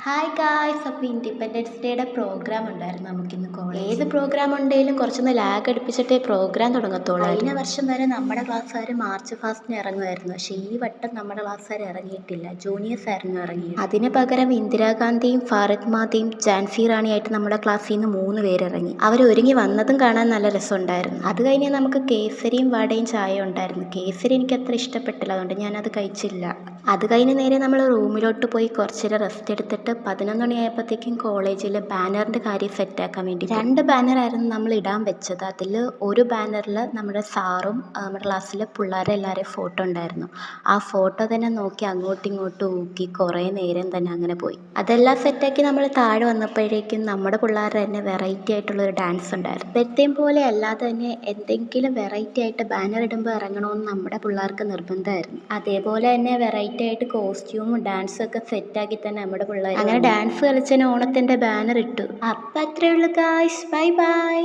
Hi guys, അപ്പോൾ independence ഡേയുടെ programme ഉണ്ടായിരുന്നു നമുക്കിന്ന് കോളേജ്. ഏത് പ്രോഗ്രാം ഉണ്ടെങ്കിലും കുറച്ചൊന്ന് ലാഗ് അടുപ്പിച്ചിട്ടേ പ്രോഗ്രാം തുടങ്ങത്തുള്ളൂ. കഴിഞ്ഞ വർഷം വരെ നമ്മുടെ ക്ലാസ്സുകാർ മാർച്ച് ഫാസ്റ്റിന് ഇറങ്ങുമായിരുന്നു, പക്ഷേ ഈ വട്ടം നമ്മുടെ ക്ലാസ്സുകാർ ഇറങ്ങിയിട്ടില്ല, ജൂനിയേഴ്സ് ആയിരുന്നു ഇറങ്ങിയത്. അതിന് പകരം ഇന്ദിരാഗാന്ധിയും ഫാത്തിമയും ഝാൻസി റാണിയായിട്ട് നമ്മുടെ ക്ലാസ്സിൽ നിന്ന് 3 പേര് ഇറങ്ങി. അവർ ഒരുങ്ങി വന്നതും കാണാൻ നല്ല രസമുണ്ടായിരുന്നു. അത് കഴിഞ്ഞ് നമുക്ക് കേസരിയും വടയും ചായ ഉണ്ടായിരുന്നു. കേസരി എനിക്ക് അത്ര ഇഷ്ടപ്പെട്ടില്ല, അതുകൊണ്ട് ഞാനത് കഴിച്ചില്ല. അത് കഴിഞ്ഞ് നേരെ നമ്മൾ റൂമിലോട്ട് പോയി കുറച്ചേരം റെസ്റ്റ് എടുത്തിട്ട് 11 മണിയായപ്പോഴത്തേക്കും കോളേജിൽ ബാനറിൻ്റെ കാര്യം സെറ്റാക്കാൻ വേണ്ടി 2 ബാനറായിരുന്നു നമ്മൾ ഇടാൻ വെച്ചത്. അതിൽ ഒരു ബാനറിൽ നമ്മുടെ സാറും നമ്മുടെ ക്ലാസ്സിലെ പിള്ളേരെ എല്ലാവരെയും ഫോട്ടോ ഉണ്ടായിരുന്നു. ആ ഫോട്ടോ തന്നെ നോക്കി അങ്ങോട്ടും ഇങ്ങോട്ടും ഊക്കി കുറേ നേരം തന്നെ അങ്ങനെ പോയി. അതെല്ലാം സെറ്റാക്കി നമ്മൾ താഴെ വന്നപ്പോഴേക്കും നമ്മുടെ പിള്ളേരുടെ തന്നെ വെറൈറ്റി ആയിട്ടുള്ളൊരു ഡാൻസ് ഉണ്ടായിരുന്നു. ഇപ്പോഴത്തെയും പോലെ അല്ലാതെ തന്നെ എന്തെങ്കിലും വെറൈറ്റി ആയിട്ട് ബാനർ ഇടുമ്പോൾ ഇറങ്ങണമെന്ന് നമ്മുടെ പിള്ളേർക്ക് നിർബന്ധമായിരുന്നു. അതേപോലെ തന്നെ വെറൈറ്റി ആയിട്ട് കോസ്റ്റ്യൂമും ഡാൻസും ഒക്കെ സെറ്റാക്കി തന്നെ നമ്മുടെ പിള്ളേർ അങ്ങനെ ഡാൻസ് കളിച്ചതിന് ഓണത്തിൻ്റെ ബാനർ ഇട്ടു. അപ്പം അത്രയേ ഉള്ളൂ ഗായ്സ്, ബൈ ബൈ.